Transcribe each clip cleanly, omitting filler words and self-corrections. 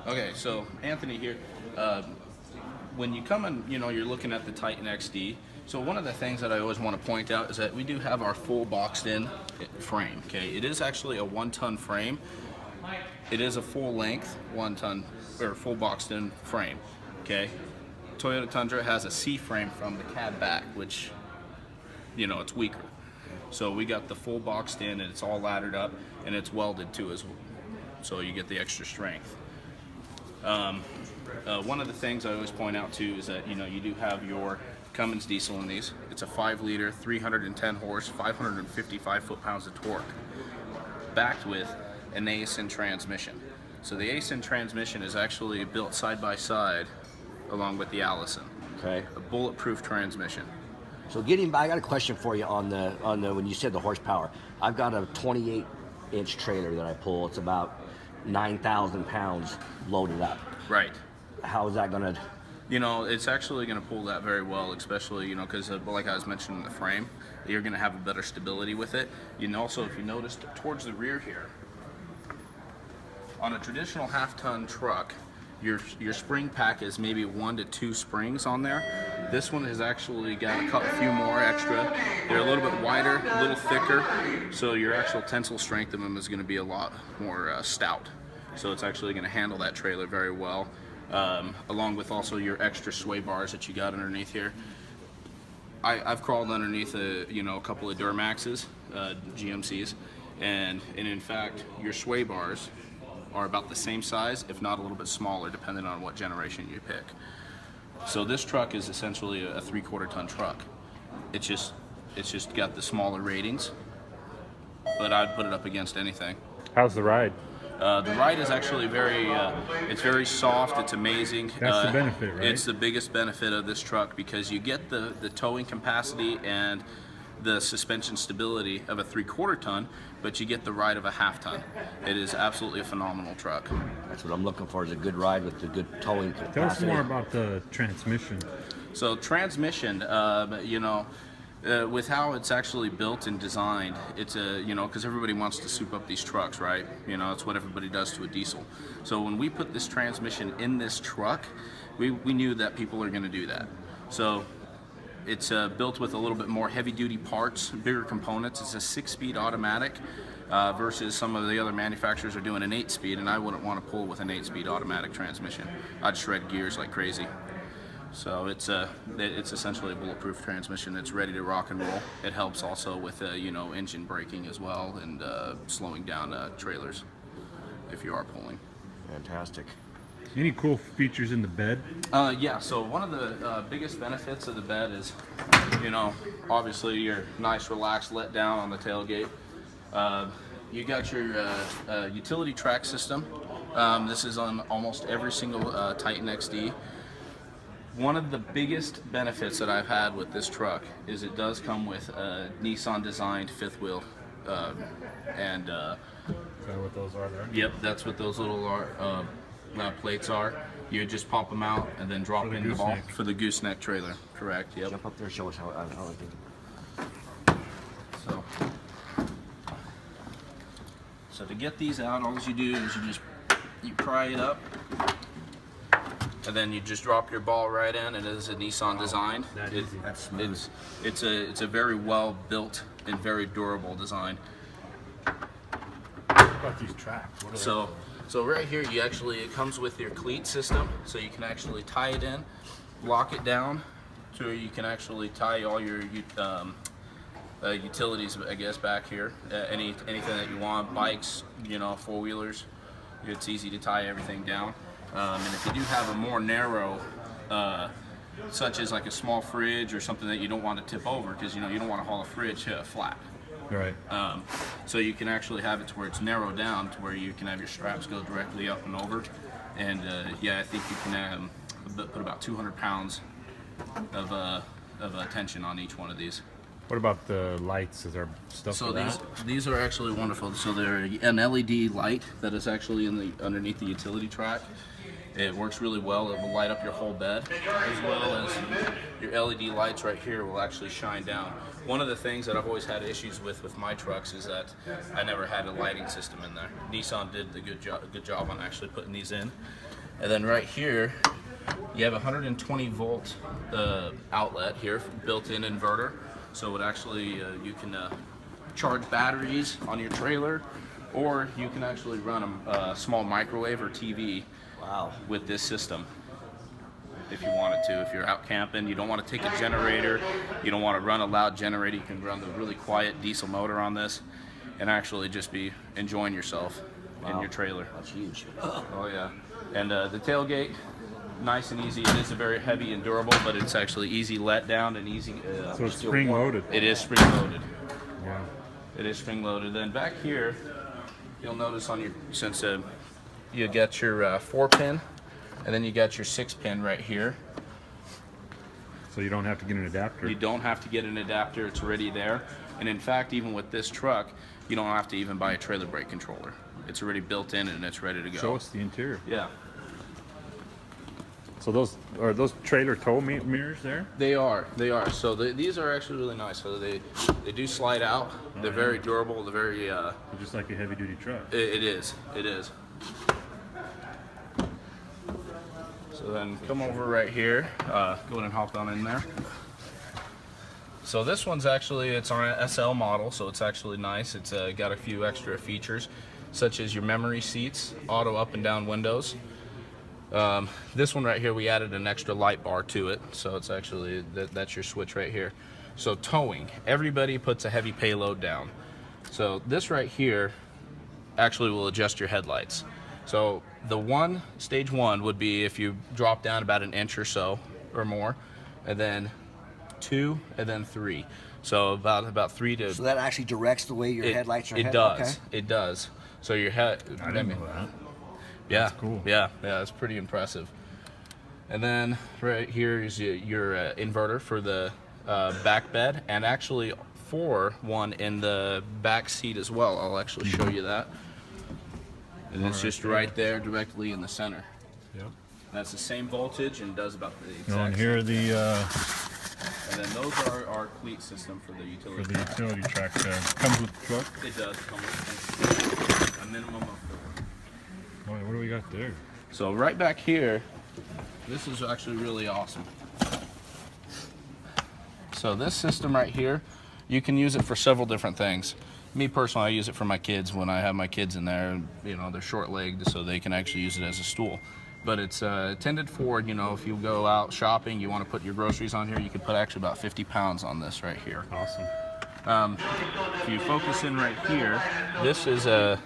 Okay, so Anthony here. When you come in, you're looking at the Titan XD. So one of the things that I always want to point out is that we do have our full boxed-in frame. Okay, it is actually a 1-ton frame. It is a full-length 1-ton or full boxed-in frame. Okay, Toyota Tundra has a C frame from the cab back, which it's weaker. So we got the full boxed in, and it's all laddered up, and it's welded too as well. So you get the extra strength. One of the things I always point out too is that you do have your Cummins diesel in these. It's a 5-liter, 310 horse, 555 foot-pounds of torque, backed with an ASIN transmission. So the ASIN transmission is actually built side by side along with the Allison. Okay. A bulletproof transmission. So I got a question for you on the when you said the horsepower. I've got a 28-inch trailer that I pull. It's about 9,000 pounds loaded up. Right. How is that gonna? It's actually going to pull that very well, especially, because like I was mentioning the frame, you're going to have a better stability with it. Also, if you noticed towards the rear here, on a traditional half-ton truck, your spring pack is maybe 1 to 2 springs on there. This one has actually got a few more extra. They're a little bit wider, a little thicker, so your actual tensile strength of them is going to be a lot more stout. So it's actually going to handle that trailer very well, along with also your extra sway bars that you got underneath here. I've crawled underneath a couple of Duramaxes, GMCs, and in fact your sway bars are about the same size, if not a little bit smaller, depending on what generation you pick. So this truck is essentially a 3/4 ton truck. It's just got the smaller ratings, but I'd put it up against anything. How's the ride? The ride is actually it's very soft. It's amazing. That's the benefit, right? It's the biggest benefit of this truck because you get the towing capacity and the suspension stability of a 3/4 ton, but you get the ride of a 1/2 ton. It is absolutely a phenomenal truck. That's what I'm looking for, is a good ride with the good towing capacity. Tell us more about the transmission. So transmission, with how it's actually built and designed, it's because everybody wants to soup up these trucks, right? It's what everybody does to a diesel. So when we put this transmission in this truck, we knew that people are going to do that. So it's built with a little bit more heavy-duty parts, bigger components. It's a 6-speed automatic versus some of the other manufacturers are doing an 8-speed, and I wouldn't want to pull with an 8-speed automatic transmission. I'd shred gears like crazy. So it's essentially a bulletproof transmission. It's ready to rock and roll. It helps also with engine braking as well and slowing down trailers if you are pulling. Fantastic. Any cool features in the bed? Yeah, so one of the biggest benefits of the bed is, obviously your nice relaxed let down on the tailgate. You got your utility track system. This is on almost every single Titan XD. One of the biggest benefits that I've had with this truck is it does come with a Nissan designed 5th wheel. Is that what those are there? Yep, that's what those little plates are. You just pop them out and then drop in the ball for the gooseneck trailer. Correct. Yep. Jump up there, show us how I think. So to get these out, all you do is you pry it up, and then you just drop your ball right in. It is a Nissan designed. That's smooth. It's a very well built and very durable design. What about these tracks? So right here, it comes with your cleat system, so you can actually tie it in, lock it down, so you can actually tie all your utilities, I guess, back here. Anything that you want, bikes, 4-wheelers. It's easy to tie everything down. And if you do have a more narrow, such as like a small fridge or something that you don't want to tip over, because you don't want to haul a fridge flat. Right. So you can actually have it to where it's narrowed down to where you can have your straps go directly up and over. And I think you can put about 200 pounds of tension on each one of these. What about the lights? Is there stuff for that? These are actually wonderful. So they're an LED light that is actually underneath the utility track. It works really well. It will light up your whole bed, as well as your LED lights right here will actually shine down. One of the things that I've always had issues with my trucks is that I never had a lighting system in there. Nissan did the good job on actually putting these in. And then right here, you have a 120 volt outlet here, built-in inverter. So it actually, you can charge batteries on your trailer, or you can actually run a small microwave or TV. Wow. With this system, if you wanted to. If you're out camping, you don't want to take a generator, you don't want to run a loud generator, you can run the really quiet diesel motor on this and actually just be enjoying yourself in your trailer. That's huge. Oh yeah. And the tailgate, nice and easy. It is a very heavy and durable, but it's actually easy let down and easy. So it's spring loaded. It is spring loaded. Yeah. It is spring loaded. Then back here, you'll notice on your, since you got your 4-pin, and then you got your 6-pin right here. So you don't have to get an adapter. You don't have to get an adapter, it's already there. And in fact, even with this truck, you don't have to even buy a trailer brake controller. It's already built in and it's ready to go. Show us the interior. Yeah. So those are those trailer tow mirrors there? They are. So these are actually really nice. So they do slide out. They're very durable. They're very. They're just like a heavy duty truck. It is. So then come over right here. Go ahead and hop on in there. So this one's actually, it's on an SL model, so it's actually nice. It's got a few extra features, such as your memory seats, auto up and down windows. This one right here, we added an extra light bar to it, so it's actually, that's your switch right here. So towing, everybody puts a heavy payload down. So this right here actually will adjust your headlights. So the stage one would be if you drop down about an inch or so or more, and then 2, and then 3. So about 3 to. So that actually directs the way your headlights are. It does. Okay. It does. So your head. I didn't know that. Yeah. That's cool. Yeah. It's pretty impressive. And then right here is your inverter for the back bed, and actually for one in the back seat as well. I'll actually show you that. And it's just right there, directly in the center. Yep. That's the same voltage and does about the exact And here are the and then those are our cleat system for the utility. for the utility track. Comes with the truck. It does come with a minimum of 4. What do we got there? So right back here, this is actually really awesome. So this system right here, you can use it for several different things. Me personally, I use it for my kids when I have my kids in there. You know, they're short-legged, so they can actually use it as a stool. But it's intended for, you know, if you go out shopping, you want to put your groceries on here, you could put actually about 50 pounds on this right here. Awesome. If you focus in right here, this is a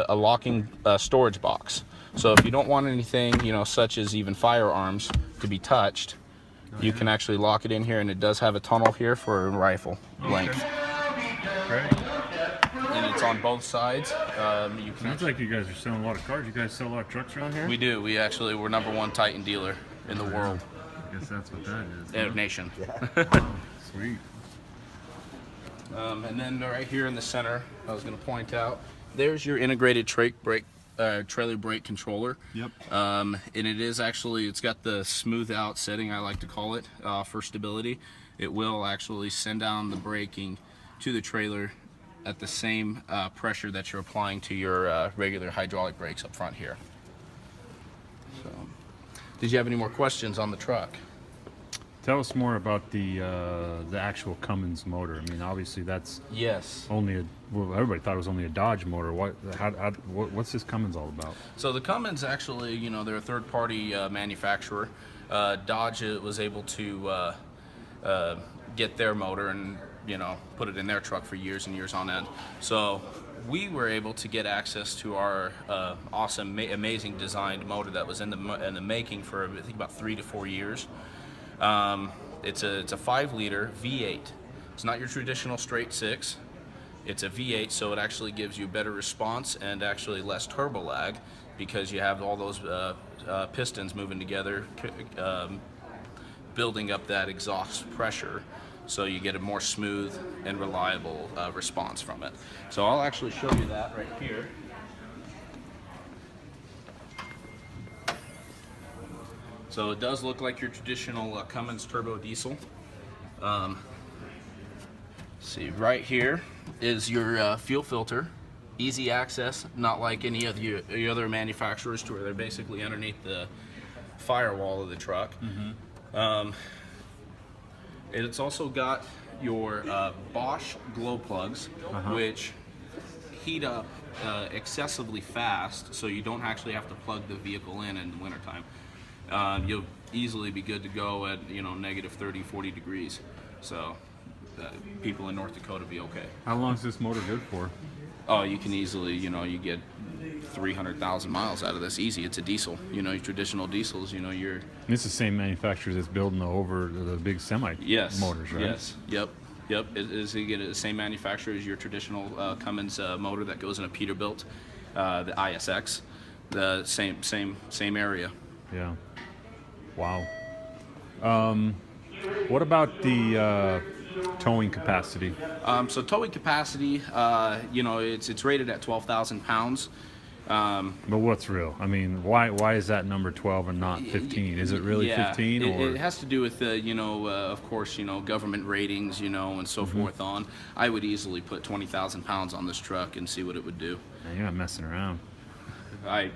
locking storage box. So if you don't want anything, you know, such as even firearms to be touched, you can actually lock it in here, and it does have a tunnel here for a rifle length. Great. And it's on both sides. You can Sounds like you guys are selling a lot of cars. You guys sell a lot of trucks around here? We do. We're #1 Titan dealer in the world. I guess that's what that is. Nation. Sweet. And then right here in the center, I was going to point out, there's your integrated trailer brake controller. Yep. And it is actually, it's got the smooth out setting, I like to call it, for stability. It will actually send down the braking to the trailer at the same pressure that you're applying to your regular hydraulic brakes up front here. So, did you have any more questions on the truck? Tell us more about the actual Cummins motor. I mean, obviously that's only well, everybody thought it was only a Dodge motor. What's this Cummins all about? So the Cummins actually, you know, they're a third-party manufacturer. Dodge was able to get their motor and, you know, put it in their truck for years and years on end. So we were able to get access to our awesome, amazing designed motor that was in the making for I think about 3 to 4 years. It's a 5-liter V8. It's not your traditional straight 6. It's a V8, so it actually gives you better response and actually less turbo lag because you have all those pistons moving together, building up that exhaust pressure, so you get a more smooth and reliable response from it. So I'll actually show you that right here. So it does look like your traditional Cummins turbo diesel. See, right here is your fuel filter. Easy access, not like any of the other manufacturers to where they're basically underneath the firewall of the truck. It's also got your Bosch glow plugs, which heat up excessively fast, so you don't actually have to plug the vehicle in the wintertime. You'll easily be good to go at negative 30, 40 degrees. So people in North Dakota be okay. How long is this motor good for? Oh, you can easily, you get 300,000 miles out of this easy. It's a diesel. Your traditional diesels, you're... It's the same manufacturer that's building the big semi motors, right? Yes. Yep. It is the same manufacturer as your traditional Cummins motor that goes in a Peterbilt, the ISX. The same area. Yeah. Wow. What about the towing capacity? So towing capacity, it's rated at 12,000 pounds. But what's real? I mean, why is that number 12 and not 15? Is it really 15? It has to do with of course, government ratings, and so forth on. I would easily put 20,000 pounds on this truck and see what it would do. Man, you're not messing around. I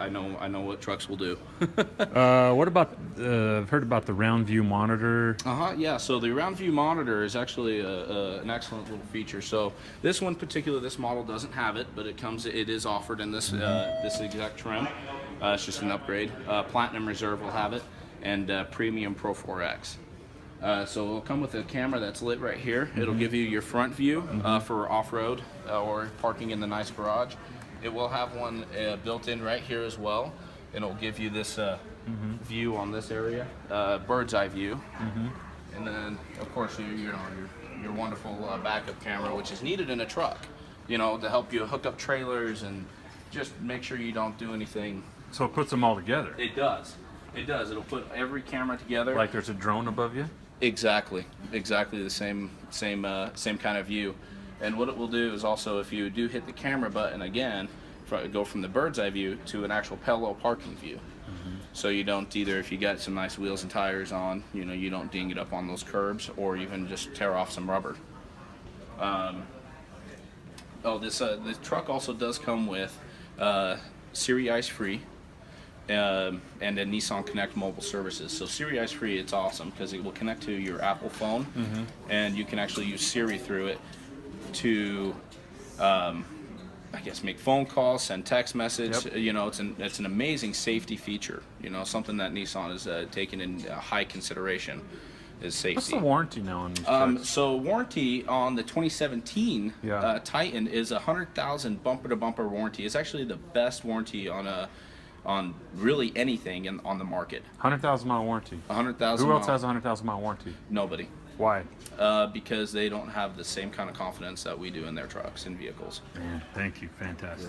know what trucks will do. What about? I've heard about the round view monitor. Yeah. So the round view monitor is actually an excellent little feature. So this model doesn't have it, but it is offered in this this exact trim. It's just an upgrade. Platinum Reserve will have it, and Premium Pro 4X. So it'll come with a camera that's lit right here. It'll give you your front view for off-road or parking in the nice garage. It will have one built in right here as well, and it'll give you this view on this area, bird's eye view, and then of course your wonderful backup camera, which is needed in a truck, to help you hook up trailers and just make sure you don't do anything. So it puts them all together. It does. It'll put every camera together. Like there's a drone above you. Exactly the same kind of view. And what it will do is also, if you do hit the camera button again, go from the bird's eye view to an actual parallel parking view. So you don't either, if you got some nice wheels and tires on, you don't ding it up on those curbs or even just tear off some rubber. This truck also does come with Siri Ice Free and a Nissan Connect mobile services. So Siri Ice Free, it's awesome because it will connect to your Apple phone, and you can actually use Siri through it to make phone calls, send text message. Yep. It's an amazing safety feature. Something that Nissan has taken in high consideration is safety. What's the warranty now on these trucks? So warranty on the 2017 Titan is 100,000 bumper to bumper warranty. It's actually the best warranty on really anything on the market. 100,000 mile warranty. 100,000. Who else has a 100,000 mile warranty? Nobody. Why? Because they don't have the same kind of confidence that we do in their trucks and vehicles. Man, thank you. Fantastic.